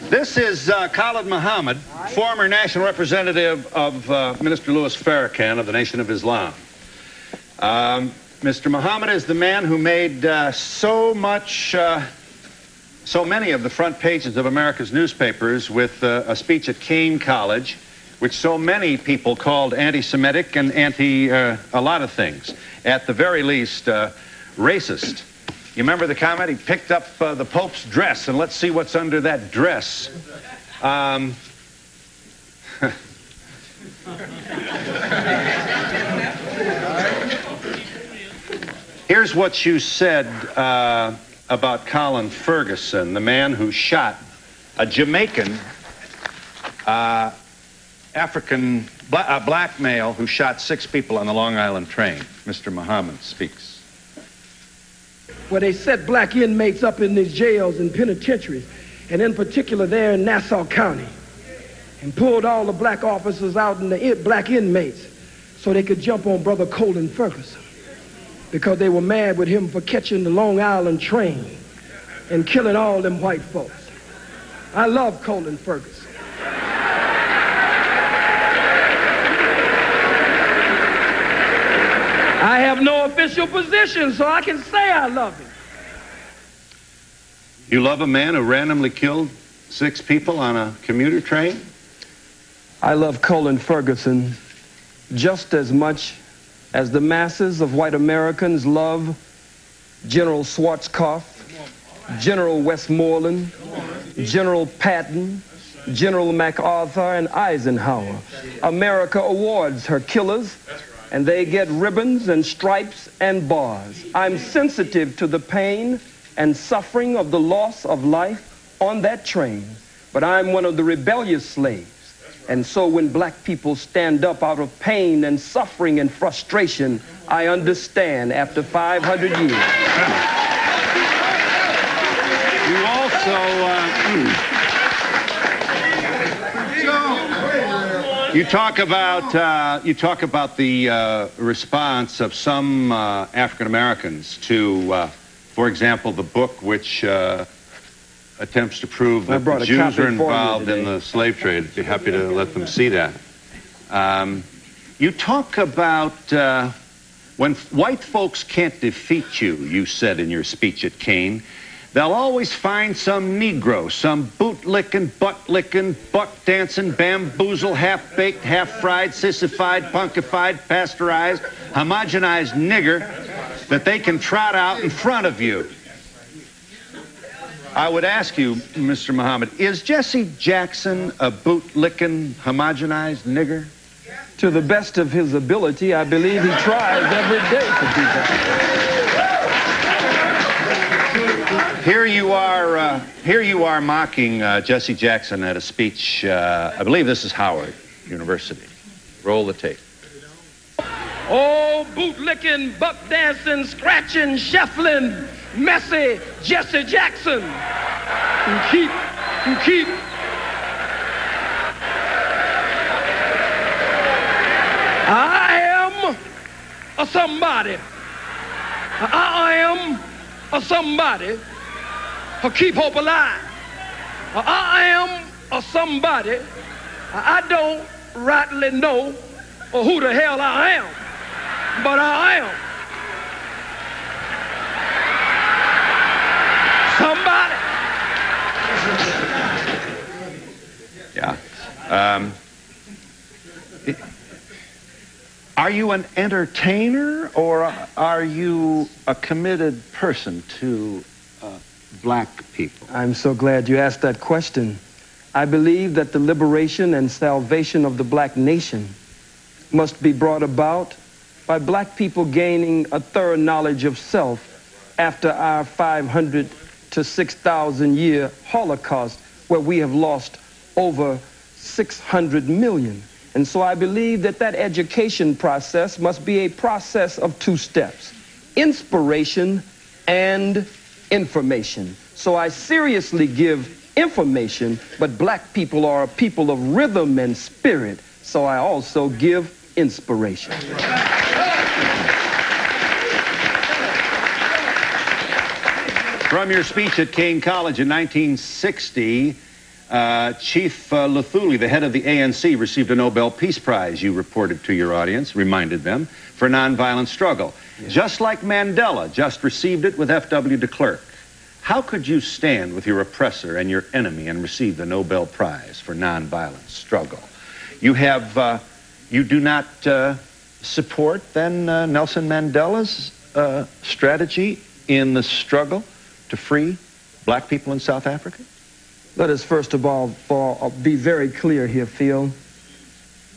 This is Khalid Muhammad, former national representative of Minister Louis Farrakhan of the Nation of Islam. Mr. Muhammad is the man who made so many of the front pages of America's newspapers with a speech at Kane College, which so many people called anti-Semitic and a lot of things. At the very least, racist. You remember the comment? He picked up the Pope's dress, and let's see what's under that dress. Here's what you said about Colin Ferguson, the man who shot a Jamaican black male who shot 6 people on the Long Island train. Mr. Muhammad speaks. Where they set black inmates up in these jails and penitentiaries, and in particular there in Nassau County, and pulled all the black officers out and the black inmates so they could jump on Brother Colin Ferguson, because they were mad with him for catching the Long Island train and killing all them white folks. I love Colin Ferguson. I have no official position, so I can say I love him. You love a man who randomly killed 6 people on a commuter train? I love Colin Ferguson just as much as the masses of white Americans love General Schwarzkopf, General Westmoreland, General Patton, General MacArthur, and Eisenhower. America awards her killers, and they get ribbons and stripes and bars. I'm sensitive to the pain and suffering of the loss of life on that train, but I'm one of the rebellious slaves. And so when black people stand up out of pain and suffering and frustration, I understand after 500 years. You also, you talk about the response of some African Americans to, for example, the book which attempts to prove that the Jews are involved in the slave trade. I'd be happy to let them see that. You talk about when white folks can't defeat you, you said in your speech at Kane, they'll always find some Negro, some boot-licking, butt-licking, buck-dancing, bamboozle, half-baked, half-fried, sissified, punkified, pasteurized, homogenized nigger that they can trot out in front of you. I would ask you, Mr. Muhammad, is Jesse Jackson a boot-licking, homogenized nigger? To the best of his ability, I believe he tries every day to do that. Here you are mocking Jesse Jackson at a speech, I believe this is Howard University. Roll the tape. Oh, boot-licking, buck-dancing, scratching, shuffling, messy Jesse Jackson. You keep. I am a somebody. I am a somebody who keep hope alive. I am a somebody. I don't rightly know who the hell I am, but I am somebody. Yeah. Are you an entertainer, or are you a committed person to black people? I'm so glad you asked that question. I believe that the liberation and salvation of the black nation must be brought about by black people gaining a thorough knowledge of self after our 500 to 6,000 year Holocaust, where we have lost over 600 million. And so I believe that that education process must be a process of 2 steps: inspiration and information. So I seriously give information, but black people are a people of rhythm and spirit, so I also give inspiration. From your speech at Kane College in 1960, Chief Luthuli, the head of the ANC, received a Nobel Peace Prize, you reported to your audience, reminded them, for nonviolent struggle. Yes. Just like Mandela just received it with F.W. de Klerk. How could you stand with your oppressor and your enemy and receive the Nobel Prize for nonviolent struggle? You have, you do not support, then, Nelson Mandela's strategy in the struggle to free black people in South Africa? Let us first of all be very clear here, Phil.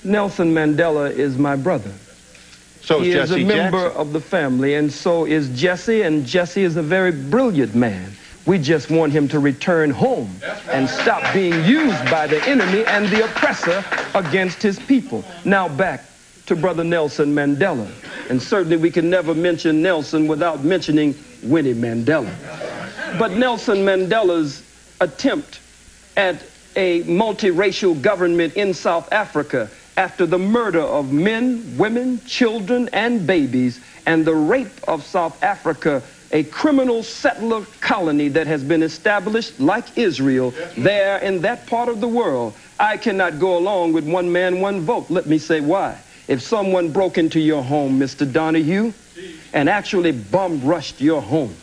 Nelson Mandela is my brother. So is Jesse He is a member of the family, and so is Jesse, and Jesse is a very brilliant man. We just want him to return home and stop being used by the enemy and the oppressor against his people. Now back to Brother Nelson Mandela. And certainly we can never mention Nelson without mentioning Winnie Mandela. But Nelson Mandela's attempt at a multiracial government in South Africa after the murder of men, women, children, and babies, and the rape of South Africa, a criminal settler colony that has been established like Israel there in that part of the world. I cannot go along with one man, one vote. Let me say why. If someone broke into your home, Mr. Donahue, and actually bum-rushed your home,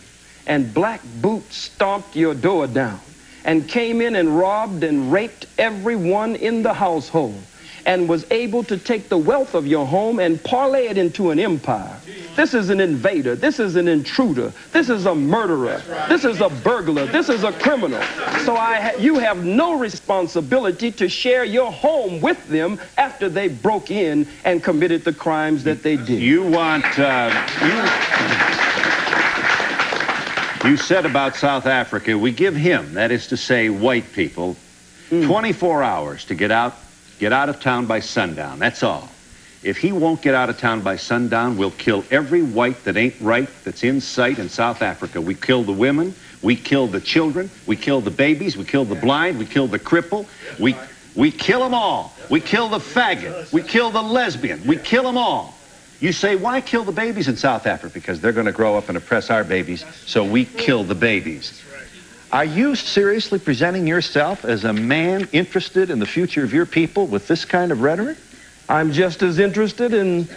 and black boots stomped your door down, and came in and robbed and raped everyone in the household, and was able to take the wealth of your home and parlay it into an empire. This is an invader. This is an intruder. This is a murderer. This is a burglar. This is a criminal. So you have no responsibility to share your home with them after they broke in and committed the crimes that they did. You want... You said about South Africa, we give him, that is to say white people, 24 hours to get out of town by sundown. That's all. If he won't get out of town by sundown, we'll kill every white that ain't right that's in sight in South Africa. We kill the women, we kill the children, we kill the babies, we kill the blind, we kill the cripple, we kill them all. We kill the faggot, we kill the lesbian, we kill them all. You say, why kill the babies in South Africa? Because they're going to grow up and oppress our babies, so we kill the babies. Are you seriously presenting yourself as a man interested in the future of your people with this kind of rhetoric? I'm just as interested in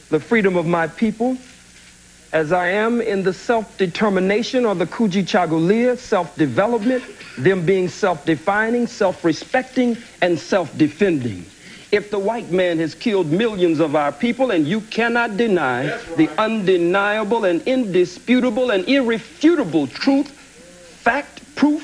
the freedom of my people as I am in the self-determination or the Kujichagulia, self-development, them being self-defining, self-respecting, and self-defending. If the white man has killed millions of our people, and you cannot deny the undeniable and indisputable and irrefutable truth, fact, proof,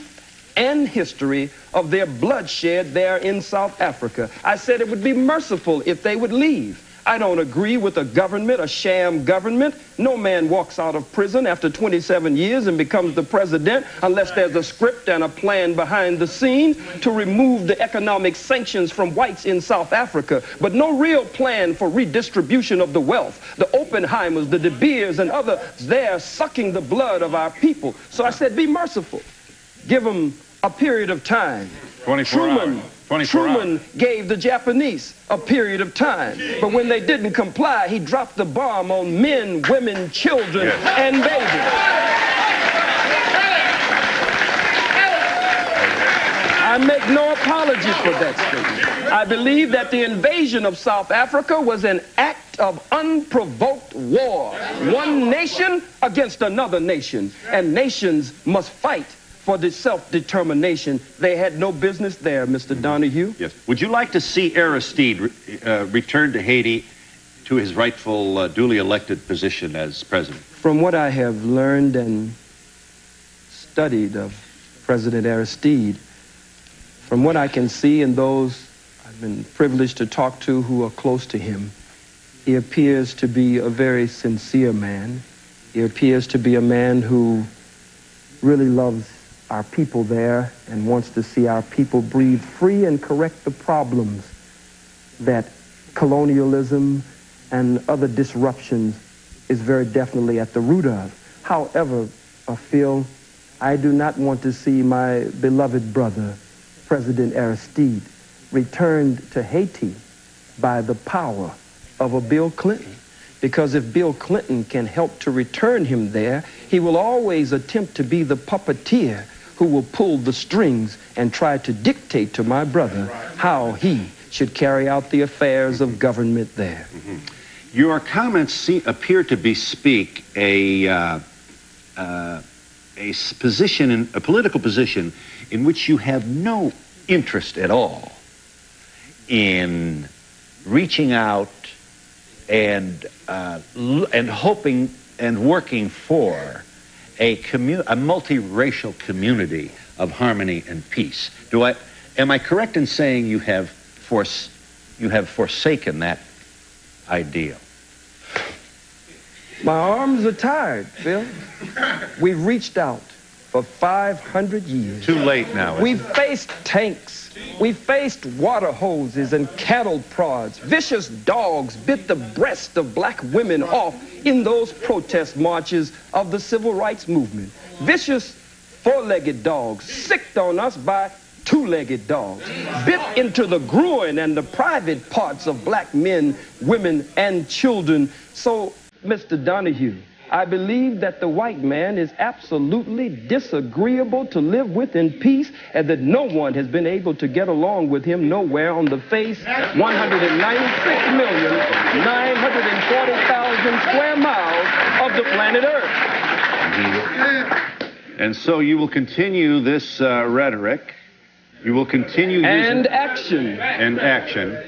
and history of their bloodshed there in South Africa, I said it would be merciful if they would leave. I don't agree with a government, a sham government. No man walks out of prison after 27 years and becomes the president unless there's a script and a plan behind the scenes to remove the economic sanctions from whites in South Africa, but no real plan for redistribution of the wealth. The Oppenheimers, the De Beers, and others there sucking the blood of our people. So I said, be merciful. Give them a period of time. 24 hours. Truman gave the Japanese a period of time, but when they didn't comply, he dropped the bomb on men, women, children, and babies. I make no apology for that statement. I believe that the invasion of South Africa was an act of unprovoked war. One nation against another nation, and nations must fight for the self-determination. They had no business there, Mr. Donahue. Yes. Would you like to see Aristide return to Haiti to his rightful, duly elected position as president? From what I have learned and studied of President Aristide, from what I can see and those I've been privileged to talk to who are close to him, he appears to be a very sincere man. He appears to be a man who really loves our people there and wants to see our people breathe free and correct the problems that colonialism and other disruptions is very definitely at the root of. However, Phil, I do not want to see my beloved brother, President Aristide, returned to Haiti by the power of a Bill Clinton. because if Bill Clinton can help to return him there, he will always attempt to be the puppeteer who will pull the strings and try to dictate to my brother how he should carry out the affairs of government there. Your comments appear to bespeak a political position in which you have no interest at all in reaching out and hoping and working for a multiracial community of harmony and peace. Am I correct in saying you have forsaken that ideal? My arms are tired, Phil. We've reached out for 500 years. Too late now. We've faced tanks. We've faced water hoses and cattle prods. Vicious dogs bit the breast of black women off in those protest marches of the civil rights movement. Vicious four-legged dogs sicked on us by two-legged dogs, bit into the groin and the private parts of black men, women, and children. So, Mr. Donahue, I believe that the white man is absolutely disagreeable to live with in peace, and that no one has been able to get along with him nowhere on the face 196,940,000 square miles of the planet Earth. And so you will continue this rhetoric. You will continue and action. And action.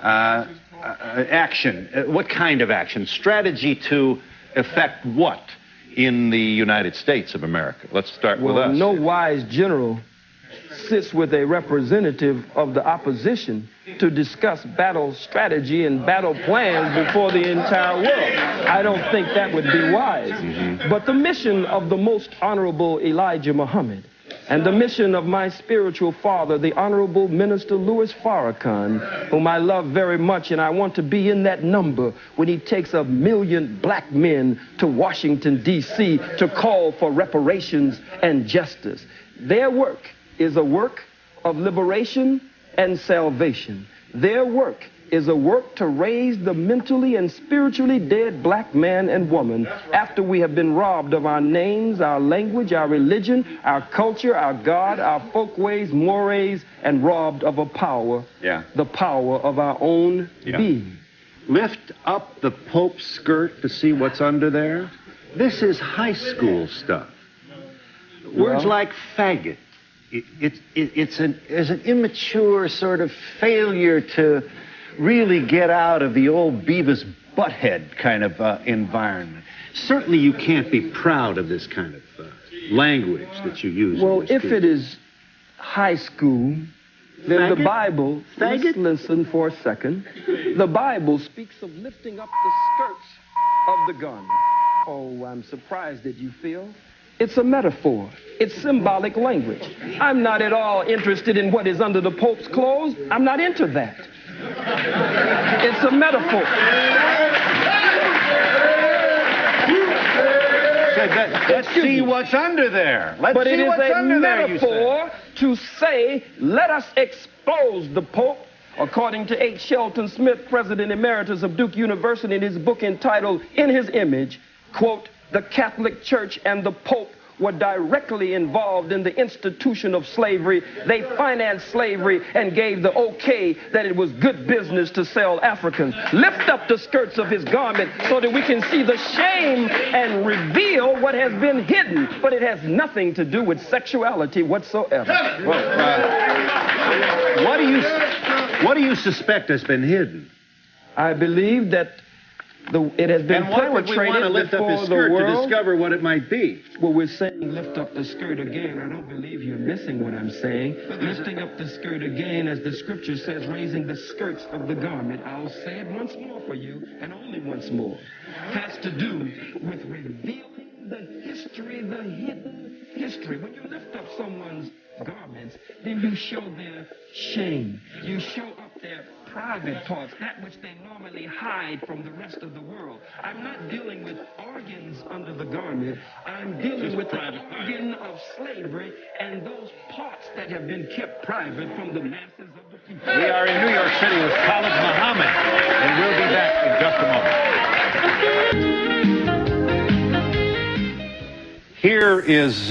Action. What kind of action? Strategy to affect what in the United States of America? Let's start with us. No wise general sits with a representative of the opposition to discuss battle strategy and battle plans before the entire world. I don't think that would be wise. But the mission of the most honorable Elijah Muhammad and the mission of my spiritual father, the Honorable Minister Louis Farrakhan, whom I love very much, and I want to be in that number when he takes 1 million black men to Washington, D.C. to call for reparations and justice. Their work is a work of liberation and salvation. Their work is a work to raise the mentally and spiritually dead black man and woman after we have been robbed of our names, our language, our religion, our culture, our God, our folkways, mores, and robbed of a power, the power of our own being. Lift up the Pope's skirt to see what's under there. This is high school stuff. Words like faggot. It's an immature sort of failure to really get out of the old Beavis Butthead kind of environment. Certainly you can't be proud of this kind of language that you use. Well, if it is high school, then faggot? The Bible, listen for a second, the Bible speaks of lifting up the skirts of the garment. Oh, I'm surprised that you feel. It's a metaphor. It's symbolic language. I'm not at all interested in what is under the Pope's clothes. I'm not into that. It's a metaphor. Let's see what's under there. But it is a metaphor to say, let us expose the Pope, according to H. Shelton Smith, President Emeritus of Duke University, in his book entitled In His Image, quote, the Catholic Church and the Pope were directly involved in the institution of slavery. They financed slavery and gave the okay that it was good business to sell Africans. Lift up the skirts of his garment so that we can see the shame and reveal what has been hidden. But it has nothing to do with sexuality whatsoever. What do you suspect has been hidden? I believe that it has been perpetrated. And why would we want to lift up his skirt to discover what it might be? Well, we're saying lift up the skirt again. I don't believe you're missing what I'm saying. Lifting up the skirt again, as the scripture says, raising the skirts of the garment. I'll say it once more for you, and only once more. Has to do with revealing the history, the hidden history. When you lift up someone's garments, then you show their shame. You show up their private parts, that which they normally hide from the rest of the world. I'm not dealing with organs under the garment. I'm dealing with the organ of slavery and those parts that have been kept private from the masses of the people. We are in New York City with Khalid Muhammad, and we'll be back in just a moment. Here is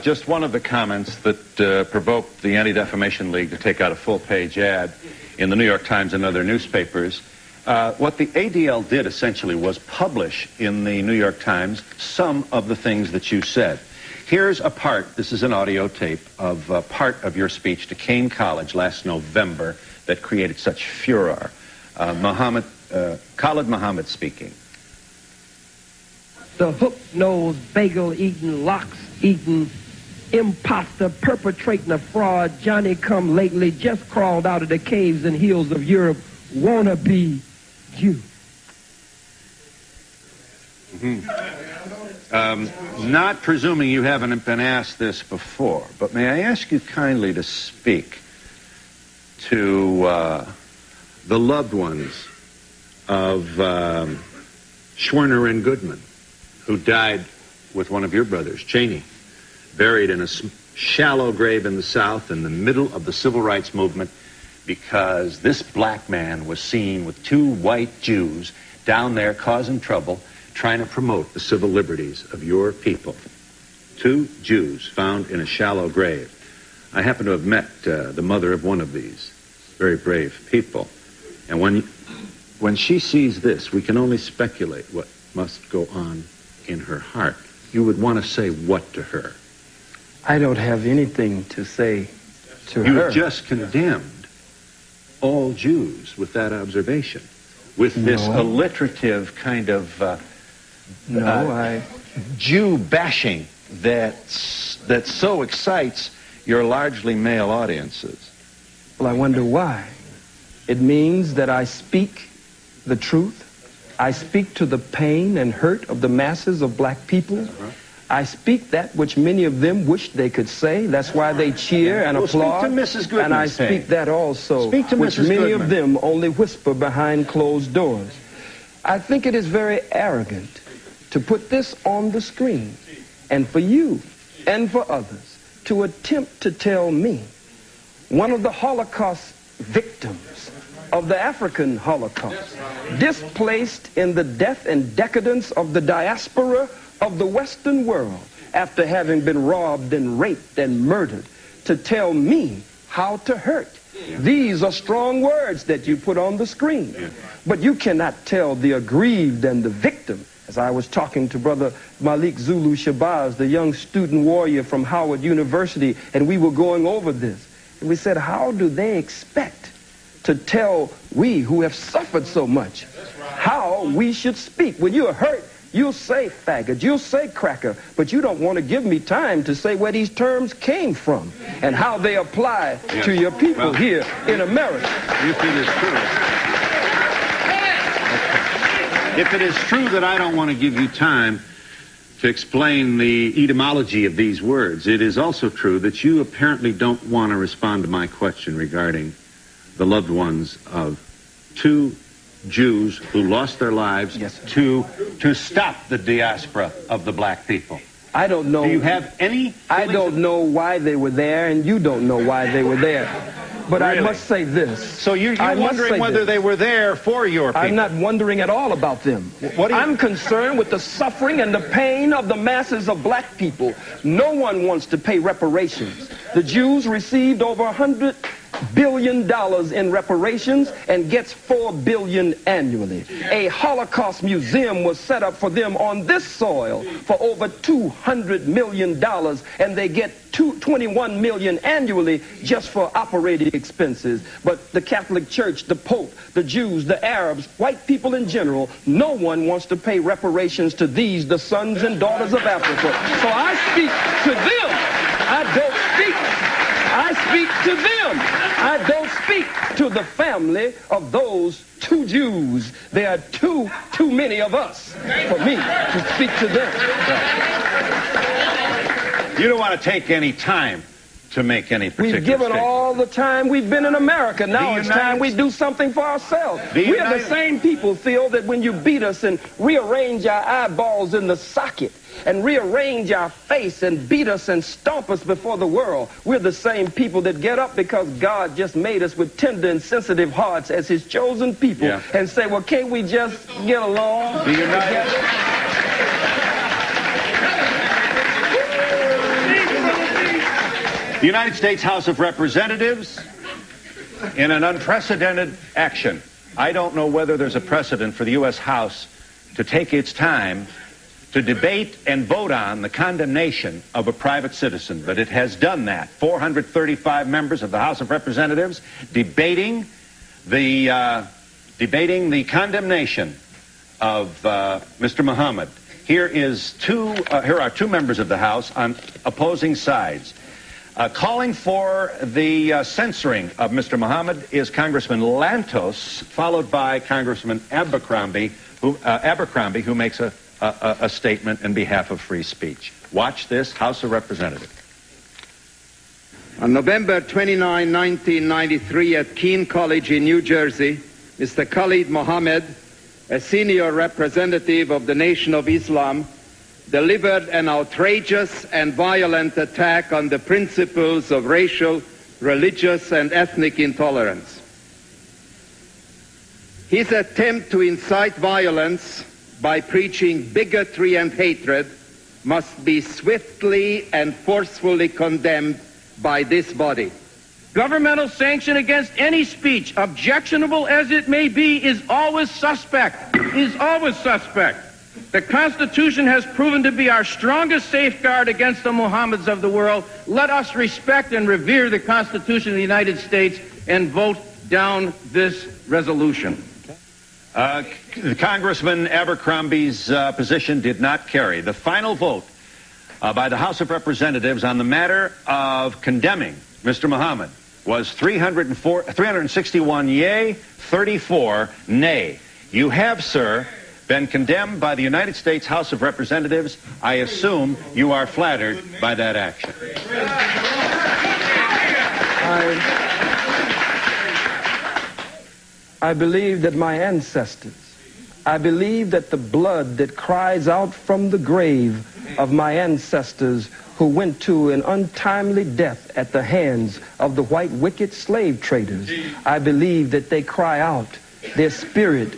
just one of the comments that provoked the Anti-Defamation League to take out a full-page ad in the New York Times and other newspapers. What the ADL did essentially was publish in the New York Times some of the things that you said. Here's a part, this is an audio tape, of part of your speech to Kane College last November that created such furor. Khalid Muhammad speaking. The hook-nosed, bagel-eating, lox-eating, imposter perpetrating a fraud, Johnny-come-lately, just crawled out of the caves and hills of Europe, wanna be you. Not presuming you haven't been asked this before, but may I ask you kindly to speak to the loved ones of Schwerner and Goodman, who died with one of your brothers, Cheney, buried in a shallow grave in the South in the middle of the Civil Rights Movement because this black man was seen with two white Jews down there causing trouble, trying to promote the civil liberties of your people. Two Jews found in a shallow grave. I happen to have met the mother of one of these very brave people. And when she sees this, we can only speculate what must go on in her heart. You would want to say what to her? I don't have anything to say to her. You just condemned all Jews with that observation, with this alliterative kind of Jew bashing that so excites your largely male audiences. Well, I wonder why. It means that I speak the truth. I speak to the pain and hurt of the masses of black people. I speak that which many of them wish they could say. That's why they cheer and applaud. Speak to Mrs. Goodman. And I speak that also, speak to which Mrs. many Goodman. of them only whisper behind closed doors. I think it is very arrogant to put this on the screen, and for you and for others to attempt to tell me, one of the Holocaust victims of the African Holocaust, displaced in the death and decadence of the diaspora of the Western world after having been robbed and raped and murdered, to tell me how to hurt. These are strong words that you put on the screen, but you cannot tell the aggrieved and the victim. As I was talking to Brother Malik Zulu Shabazz, the young student warrior from Howard University, and we were going over this, and we said, how do they expect to tell we who have suffered so much how we should speak? When you're hurt, you'll say faggot, you'll say cracker, but you don't want to give me time to say where these terms came from and how they apply to your people here in America. If it is true. If it is true that I don't want to give you time to explain the etymology of these words, it is also true that you apparently don't want to respond to my question regarding the loved ones of two Jews who lost their lives to stop the diaspora of the black people. I don't know. Do you have any? I don't know why they were there, and you don't know why they were there. But really? I must say this. So you're wondering whether they were there for your people? I'm not wondering at all about them. I'm concerned with the suffering and the pain of the masses of black people. No one wants to pay reparations. The Jews received over $100 billion in reparations and gets $4 billion annually. A Holocaust museum was set up for them on this soil for over $200 million, and they get $21 million annually just for operating expenses. But the Catholic Church, the Pope, the Jews, the Arabs, white people in general, no one wants to pay reparations to these, the sons and daughters of Africa. So I speak to them. I speak to them. I don't speak to the family of those two Jews. There are too many of us for me to speak to them. You don't want to take any time to make any particular We've given statement. all the time we've been in America. Now it's time we do something for ourselves. We are the same people, Phil, that when you beat us and rearrange our eyeballs in the socket and rearrange our face and beat us and stomp us before the world, we're the same people that get up because God just made us with tender and sensitive hearts as his chosen people and say, well, can't we just get along? The United States House of Representatives, in an unprecedented action. I don't know whether there's a precedent for the U.S. House to take its time to debate and vote on the condemnation of a private citizen, but it has done that. 435 members of the House of Representatives debating the condemnation of Mr. Muhammad. Here are two members of the House on opposing sides. Calling for the censoring of Mr. Muhammad is Congressman Lantos, followed by Congressman Abercrombie, who makes a statement in behalf of free speech. Watch this, House of Representatives. On November 29, 1993, at Keene College in New Jersey, Mr. Khalid Mohammed, a senior representative of the Nation of Islam, delivered an outrageous and violent attack on the principles of racial, religious, and ethnic intolerance. His attempt to incite violence by preaching bigotry and hatred must be swiftly and forcefully condemned by this body. Governmental sanction against any speech, objectionable as it may be, is always suspect. The Constitution has proven to be our strongest safeguard against the Mohammeds of the world. Let us respect and revere the Constitution of the United States and vote down this resolution. Congressman Abercrombie's position did not carry. The final vote by the House of Representatives on the matter of condemning Mr. Muhammad was 361 yea, 34 nay. You have, sir, been condemned by the United States House of Representatives. I assume you are flattered by that action. I believe that my ancestors, I believe that the blood that cries out from the grave of my ancestors who went to an untimely death at the hands of the white wicked slave traders, I believe that they cry out. Their spirit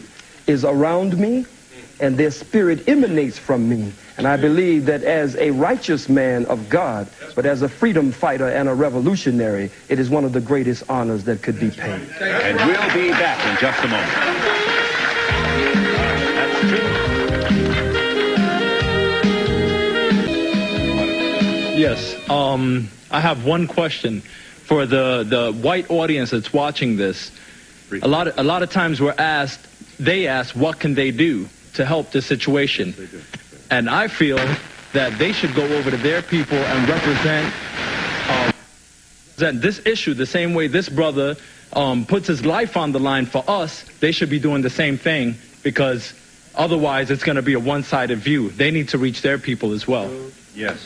is around me and their spirit emanates from me. And I believe that as a righteous man of God, but as a freedom fighter and a revolutionary, it is one of the greatest honors that could be paid. And we'll be back in just a moment. Yes, I have one question for the white audience that's watching this. A lot of times they ask, what can they do to help this situation? And I feel that they should go over to their people and represent this issue the same way this brother puts his life on the line for us. They should be doing the same thing, because otherwise it's going to be a one-sided view. They need to reach their people as well. Yes.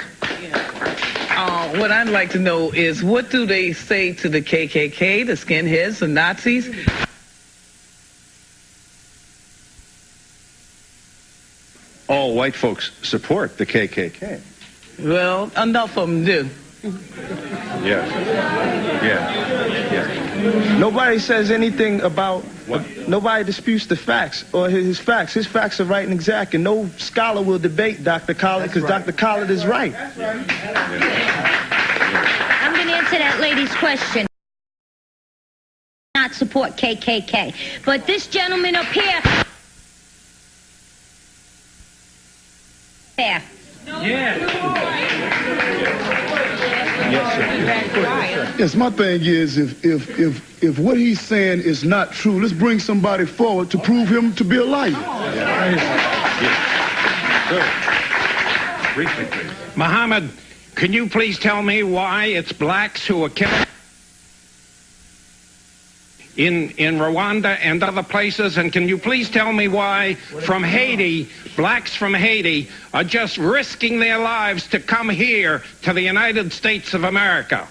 What I'd like to know is, what do they say to the KKK, the skinheads, the Nazis? All white folks support the KKK. Well, enough of them do. Yes. Nobody says anything about, nobody disputes the facts or his facts. His facts are right and exact, and no scholar will debate Dr. Khalid, because Dr. Khalid is right. I'm going to answer that lady's question. Not support KKK. But this gentleman up here... There. Yes, my thing is, if what he's saying is not true, let's bring somebody forward to prove him to be a liar. Briefly, please. Muhammad, can you please tell me why it's blacks who are killing? in Rwanda and other places? And can you please tell me why from Haiti, blacks from Haiti are just risking their lives to come here to the United States of America?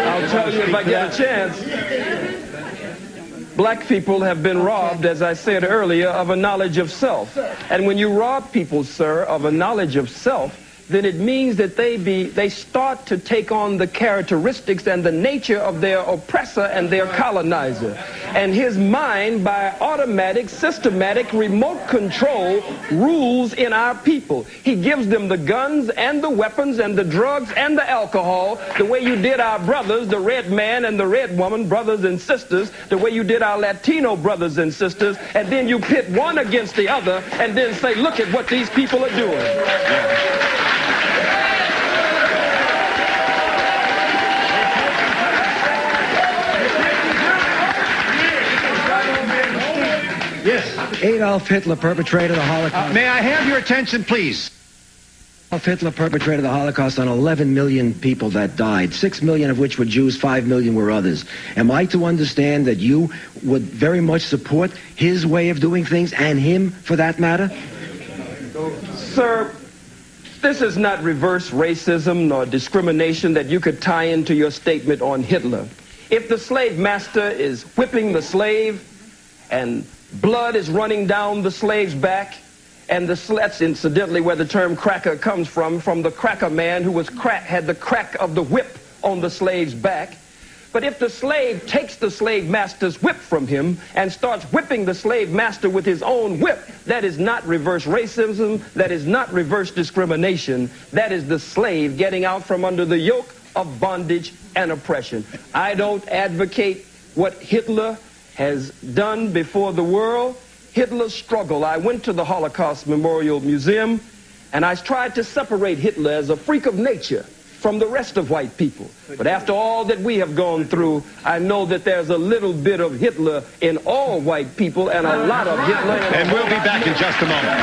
I'll tell you if I get a chance. Black people have been robbed, as I said earlier, of a knowledge of self. And when you rob people, sir, of a knowledge of self, then it means that they start to take on the characteristics and the nature of their oppressor and their colonizer. And his mind, by automatic, systematic, remote control, rules in our people. He gives them the guns and the weapons and the drugs and the alcohol, the way you did our brothers, the red man and the red woman, brothers and sisters, the way you did our Latino brothers and sisters, and then you pit one against the other and then say, look at what these people are doing. Yeah. Yes. Adolf Hitler perpetrated the Holocaust. May I have your attention, please? Adolf Hitler perpetrated the Holocaust on 11 million people that died, 6 million of which were Jews, 5 million were others. Am I to understand that you would very much support his way of doing things, and him for that matter? Sir, this is not reverse racism nor discrimination that you could tie into your statement on Hitler. If the slave master is whipping the slave and blood is running down the slave's back, and that's incidentally where the term cracker comes from the cracker man who had the crack of the whip on the slave's back. But if the slave takes the slave master's whip from him and starts whipping the slave master with his own whip, that is not reverse racism, that is not reverse discrimination, that is the slave getting out from under the yoke of bondage and oppression. I don't advocate what Hitler has done before the world. Hitler's struggle. I went to the Holocaust Memorial Museum and I tried to separate Hitler as a freak of nature from the rest of white people. But after all that we have gone through, I know that there's a little bit of Hitler in all white people and a lot of Hitler in And we'll be back in just a moment.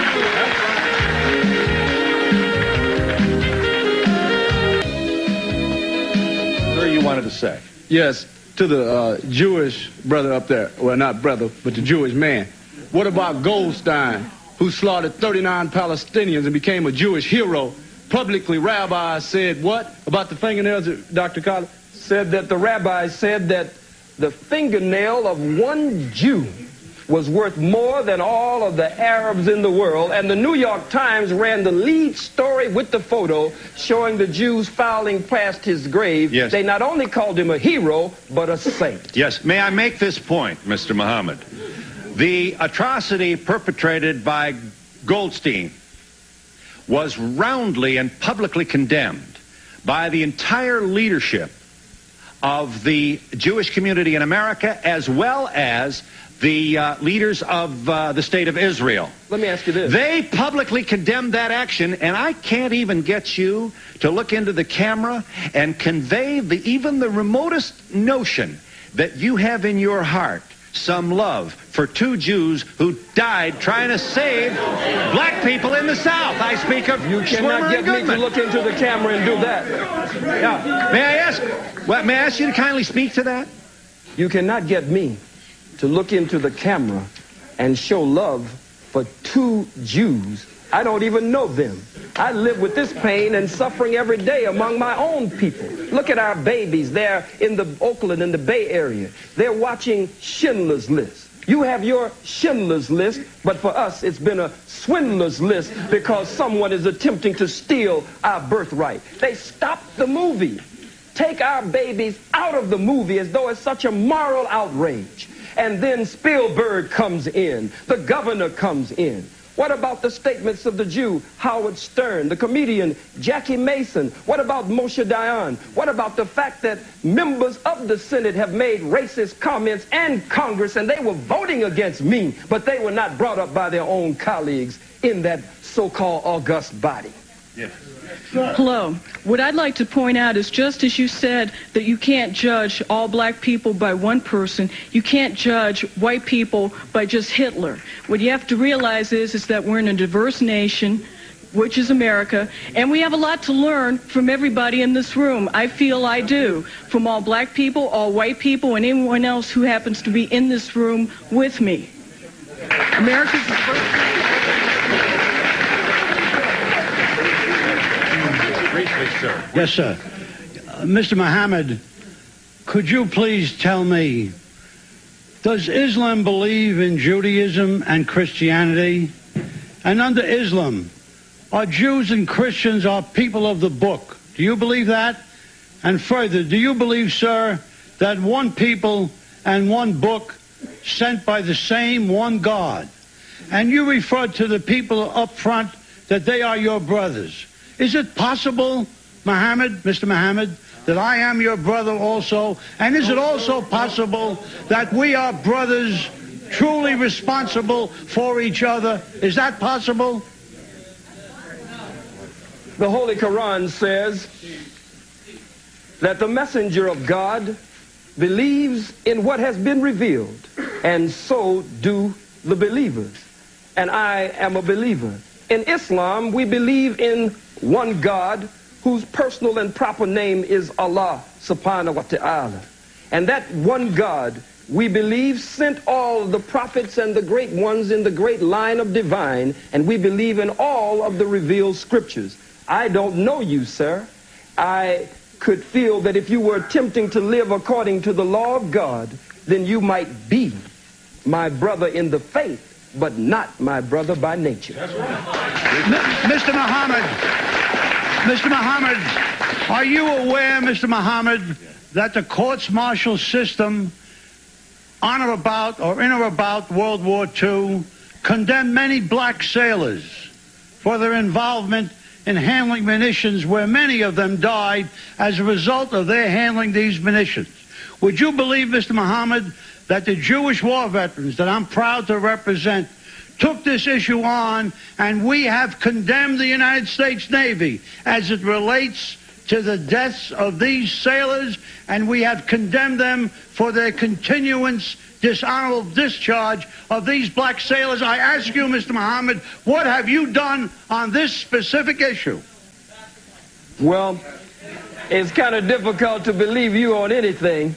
Sir, you wanted to say? Yes. To the Jewish brother up there, well, not brother, but the Jewish man. What about Goldstein, who slaughtered 39 Palestinians and became a Jewish hero? Publicly, rabbis said what about the fingernails, Dr. Khalid? Said that the rabbis said that the fingernail of one Jew was worth more than all of the Arabs in the world, and the New York Times ran the lead story with the photo showing the Jews filing past his grave. Yes. They not only called him a hero, but a saint. Yes. May I make this point, Mr. Muhammad? The atrocity perpetrated by Goldstein was roundly and publicly condemned by the entire leadership of the Jewish community in America, as well as the leaders of the state of Israel. Let me ask you this. They publicly condemned that action, and I can't even get you to look into the camera and convey even the remotest notion that you have in your heart some love for two Jews who died trying to save black people in the South. I speak of You cannot get me to look into the camera and do that. Yeah. May I ask you to kindly speak to that? You cannot get me to look into the camera and show love for two Jews. I don't even know them. I live with this pain and suffering every day among my own people. Look at our babies. They're in the Oakland, in the Bay Area. They're watching Schindler's List. You have your Schindler's List, but for us it's been a swindler's list because someone is attempting to steal our birthright. They stopped the movie. Take our babies out of the movie as though it's such a moral outrage. And then Spielberg comes in. The governor comes in. What about the statements of the Jew, Howard Stern, the comedian, Jackie Mason? What about Moshe Dayan? What about the fact that members of the Senate have made racist comments and Congress, and they were voting against me, but they were not brought up by their own colleagues in that so-called august body? Yes. Hello. What I'd like to point out is just as you said that you can't judge all black people by one person, you can't judge white people by just Hitler. What you have to realize is that we're in a diverse nation. which is America, and we have a lot to learn from everybody in this room. I feel I do, from all black people, all white people, and anyone else who happens to be in this room with me. America's the first. Briefly, sir. Yes, sir. Mr. Muhammad, could you please tell me, does Islam believe in Judaism and Christianity? And under Islam, are Jews and Christians are people of the book? Do you believe that? And further, do you believe, sir, that one people and one book sent by the same one God? And you referred to the people up front that they are your brothers. Is it possible, Muhammad, Mr. Muhammad, that I am your brother also? And is it also possible that we are brothers truly responsible for each other? Is that possible? The Holy Quran says that the messenger of God believes in what has been revealed, and so do the believers. And I am a believer. In Islam, we believe in one God whose personal and proper name is Allah subhanahu wa ta'ala. And that one God, we believe, sent all the prophets and the great ones in the great line of divine, and we believe in all of the revealed scriptures. I don't know you, sir. I could feel that if you were attempting to live according to the law of God, then you might be my brother in the faith, but not my brother by nature. Mr. Muhammad, are you aware, Mr. Muhammad, that the courts-martial system on or about or in or about World War II condemned many black sailors for their involvement in handling munitions, where many of them died as a result of their handling these munitions? Would you believe, Mr. Muhammad, that the Jewish war veterans that I'm proud to represent took this issue on, and we have condemned the United States Navy as it relates to the deaths of these sailors, and we have condemned them for their continuance, dishonorable discharge of these black sailors? I ask you, Mr. Muhammad, what have you done on this specific issue? Well, it's kind of difficult to believe you on anything,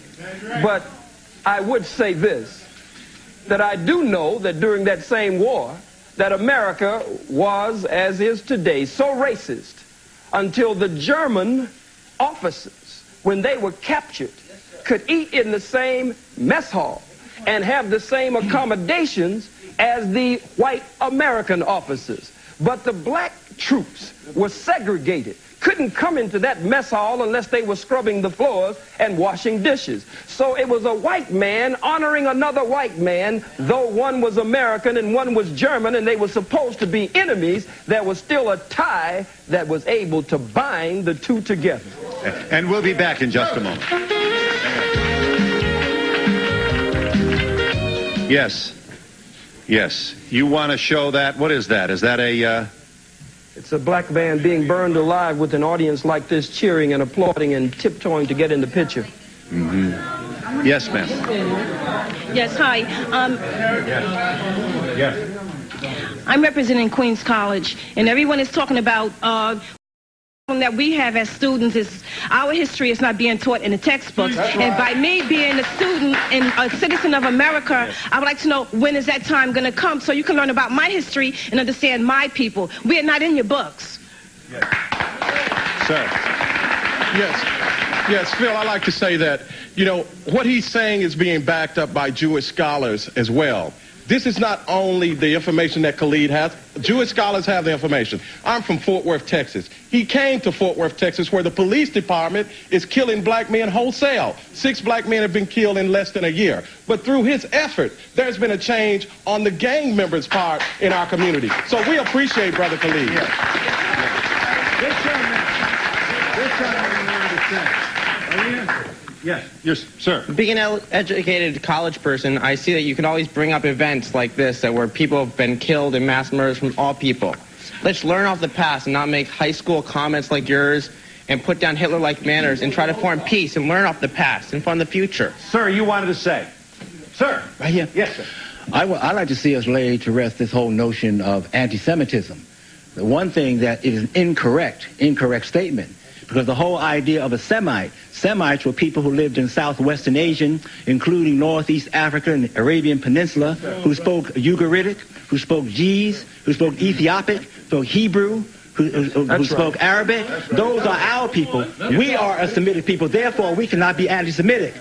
but I would say this, that I do know that during that same war, that America was, as is today, so racist until the German officers, when they were captured, could eat in the same mess hall and have the same accommodations as the white American officers. But the black troops were segregated, couldn't come into that mess hall unless they were scrubbing the floors and washing dishes. So it was a white man honoring another white man, though one was American and one was German, and they were supposed to be enemies. There was still a tie that was able to bind the two together. And we'll be back in just a moment. Yes. Yes. You want to show that? What is that? Is that a... It's a black man being burned alive with an audience like this cheering and applauding and tiptoeing to get in the picture. Mm-hmm. Yes, ma'am. Yes, hi. Yes. I'm representing Queens College, and everyone is talking about that we have as students is our history is not being taught in the textbooks. Right. And by me being a student and a citizen of America, I would like to know, when is that time going to come so you can learn about my history and understand my people? We are not in your books. Yes. Sir. Yes, Phil, I like to say that, you know, what he's saying is being backed up by Jewish scholars as well. This is not only the information that Khalid has. Jewish scholars have the information. I'm from Fort Worth, Texas. He came to Fort Worth, Texas, where the police department is killing black men wholesale. 6 black men have been killed in less than a year. But through his effort, there's been a change on the gang members' part in our community. So we appreciate Brother Khalid. Yes. Yes, sir. Being an educated college person, I see that you can always bring up events like this where people have been killed in mass murders from all people. Let's learn off the past and not make high school comments like yours and put down Hitler-like manners and try to form peace and learn off the past and fund the future. Sir, you wanted to say. Sir. Right here. Yes, sir. I'd like to see us lay to rest this whole notion of anti-Semitism. The one thing that is an incorrect statement, because the whole idea of a Semite, Semites were people who lived in southwestern Asia, including northeast Africa and the Arabian Peninsula, who spoke Ugaritic, who spoke Ge'ez, who spoke Ethiopic, spoke Hebrew, who spoke Arabic. Those are our people. We are a Semitic people. Therefore, we cannot be anti-Semitic.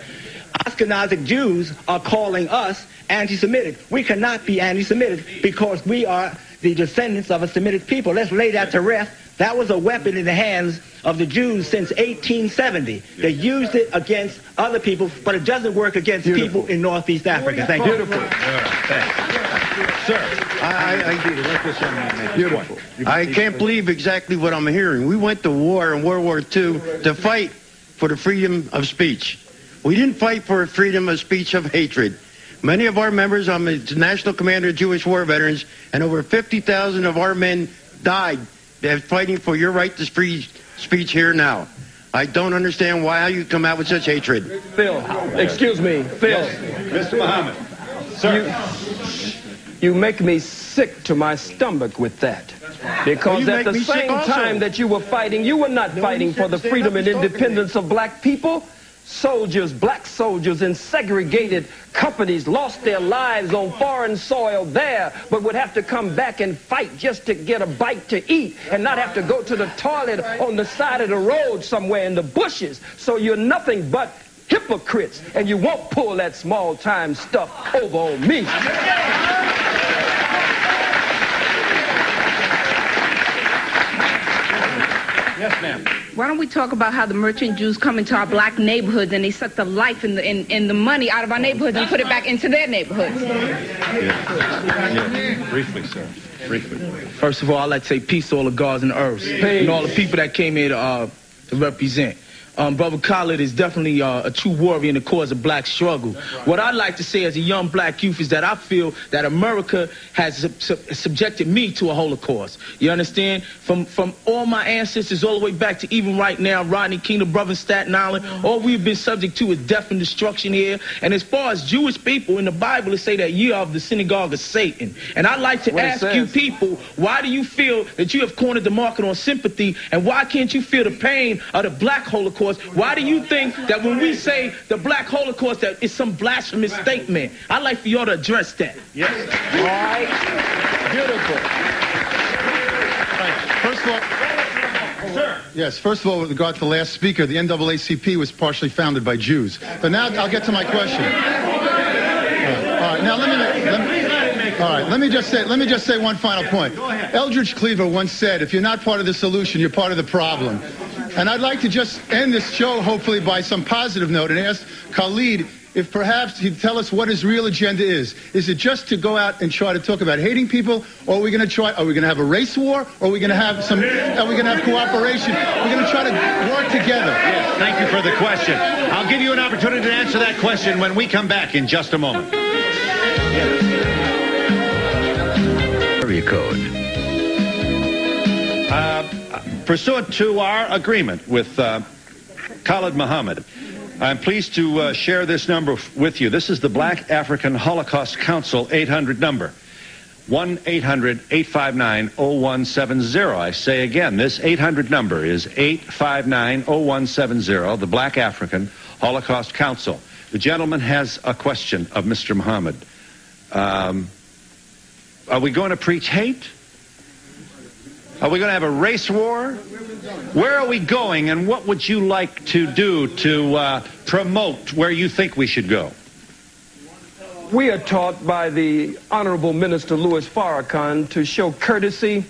Ashkenazic Jews are calling us anti-Semitic. We cannot be anti-Semitic because we are the descendants of a Semitic people. Let's lay that to rest. That was a weapon in the hands of the Jews since 1870. They used it against other people, but it doesn't work against people in Northeast Africa. Thank you. Beautiful. Sir, I can't believe exactly what I'm hearing. We went to war in World War II to fight for the freedom of speech. We didn't fight for freedom of speech of hatred. Many of our members, I'm the National Commander of Jewish War Veterans, and over 50,000 of our men died fighting for your right to free speech here now. I don't understand why you come out with such hatred. Phil, excuse me, Phil. Yes. Mr. Muhammad. Sir. You make me sick to my stomach with that. Because at the same time that you were fighting, you were not fighting for the freedom and independence of black people. Soldiers, black soldiers in segregated companies lost their lives on foreign soil there, but would have to come back and fight just to get a bite to eat and not have to go to the toilet on the side of the road somewhere in the bushes. So you're nothing but hypocrites, and you won't pull that small-time stuff over on me. Yes, ma'am. Why don't we talk about how the merchant Jews come into our black neighborhoods and they suck the life and the money out of our neighborhoods and put it back into their neighborhoods? Yeah. Briefly, sir. Briefly. First of all, I'd like to say peace to all the gods and earths and all the people that came here to represent. Brother Khalid is definitely a true warrior in the cause of black struggle. What I'd like to say as a young black youth is that I feel that America has subjected me to a Holocaust. You understand? From all my ancestors all the way back to even right now, Rodney King, the brother in Staten Island, all we've been subject to is death and destruction here. And as far as Jewish people, in the Bible, it say that ye are of the synagogue of Satan. And I'd like to ask you people, why do you feel that you have cornered the market on sympathy, and why can't you feel the pain of the black Holocaust? Why do you think that when we say the black Holocaust that it's some blasphemous statement? I'd like for y'all to address that. Yes. All right. Beautiful. First of all, sir. Yes, first of all, with regard to the last speaker, the NAACP was partially founded by Jews. But now I'll get to my question. All right, now let me just say one final point. Eldridge Cleaver once said, if you're not part of the solution, you're part of the problem. And I'd like to just end this show, hopefully, by some positive note and ask Khalid if perhaps he'd tell us what his real agenda is. Is it just to go out and try to talk about hating people, or are we going to have a race war, or are we going to have cooperation? We're going to try to work together. Yes, thank you for the question. I'll give you an opportunity to answer that question when we come back in just a moment. Area code. Pursuant to our agreement with Khalid Muhammad, I'm pleased to share this number with you. This is the Black African Holocaust Council 800 number, 1-800-859-0170. I say again, this 800 number is 859-0170, the Black African Holocaust Council. The gentleman has a question of Mr. Muhammad. Are we going to preach hate? Are we going to have a race war? Where are we going, and what would you like to do to promote where you think we should go? We are taught by the Honorable Minister Louis Farrakhan to show courtesy,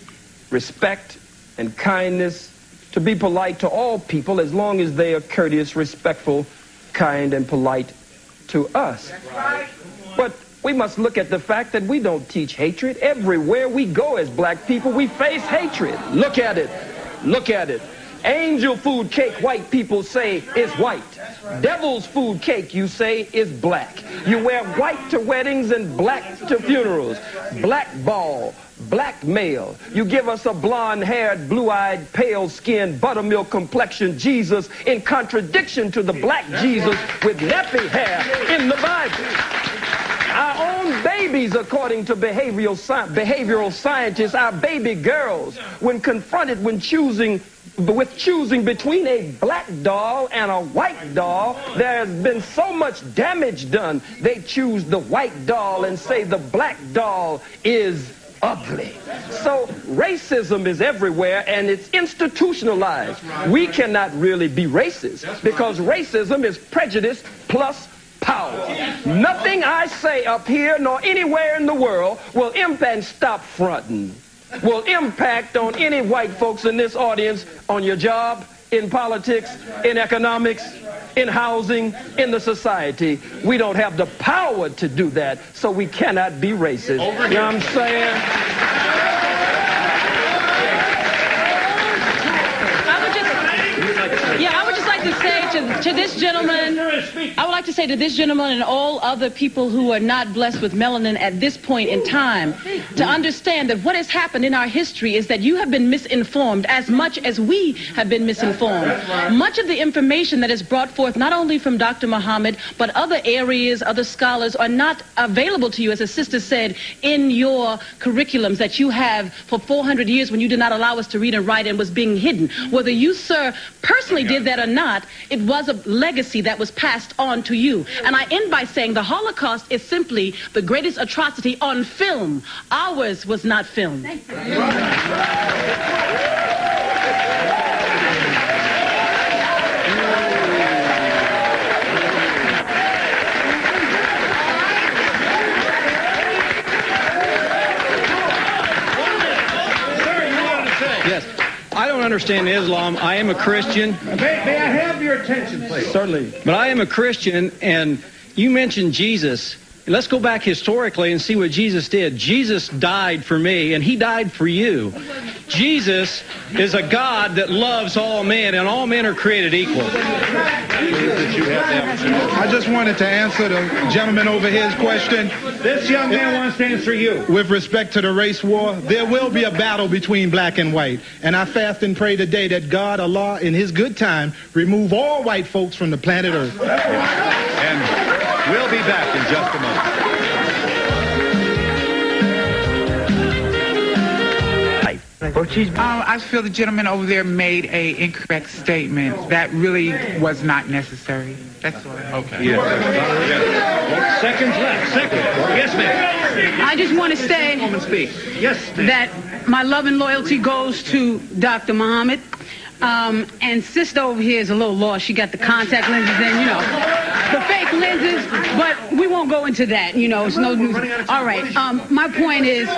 respect, and kindness, to be polite to all people as long as they are courteous, respectful, kind, and polite to us. But we must look at the fact that we don't teach hatred. Everywhere we go as black people, we face hatred. Look at it. Look at it. Angel food cake, white people say, is white. Devil's food cake, you say, is black. You wear white to weddings and black to funerals. Black ball, black male. You give us a blonde-haired, blue-eyed, pale-skinned, buttermilk complexion Jesus in contradiction to the black Jesus with nappy hair in the Bible. Our own Young babies, according to behavioral scientists, our baby girls, when confronted with choosing between a black doll and a white doll, there has been so much damage done, they choose the white doll and say the black doll is ugly. So racism is everywhere, and it's institutionalized. We cannot really be racist because racism is prejudice plus power. Nothing I say up here nor anywhere in the world will impact, stop fronting, will impact on any white folks in this audience, on your job, in politics, in economics, in housing, in the society. We don't have the power to do that, so we cannot be racist. You know what I'm saying? I would just like to say to this gentleman, I would like to say to this gentleman and all other people who are not blessed with melanin at this point in time, to understand that what has happened in our history is that you have been misinformed as much as we have been misinformed. Much of the information that is brought forth, not only from Dr. Muhammad, but other areas, other scholars, are not available to you, as a sister said, in your curriculums that you have for 400 years when you did not allow us to read and write and was being hidden. Whether you, sir, personally did that or not, it was a legacy that was passed on to you. And I end by saying the Holocaust is simply the greatest atrocity on film. Ours was not filmed. Thank you. Yes. I don't understand Islam. I am a Christian. May I have your attention, please? Certainly. But I am a Christian, and you mentioned Jesus. Let's go back historically and see what Jesus did. Jesus died for me, and he died for you. Jesus is a God that loves all men, and all men are created equal. I just wanted to answer the gentleman over here's question. This young man wants to answer you. With respect to the race war, there will be a battle between black and white. And I fast and pray today that God, Allah, in his good time, remove all white folks from the planet Earth. And we'll be back in just a moment. I feel the gentleman over there made an incorrect statement. That really was not necessary. That's all. Okay. Yeah. Seconds left. Second. Yes, ma'am. I just want to say that my love and loyalty goes to Dr. Muhammad. And sister over here is a little lost. She got the contact lenses and, you know, the fake lenses, but we won't go into that. You know, it's no news. All right. My point is,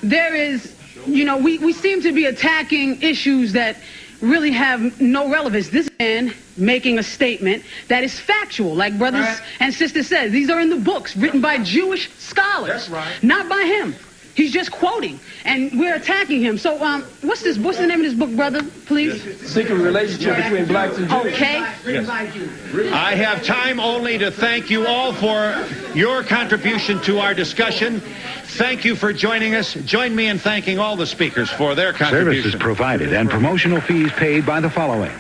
there is, you know, we seem to be attacking issues that really have no relevance. This man making a statement that is factual, like brothers and sisters said. These are in the books written by Jewish scholars. That's right. Not by him. He's just quoting, and we're attacking him. So, what's the name of this book, brother, please? Secret Relationship Between Blacks and Jews. Okay. Yes. I have time only to thank you all for your contribution to our discussion. Thank you for joining us. Join me in thanking all the speakers for their contribution. Services provided and promotional fees paid by the following: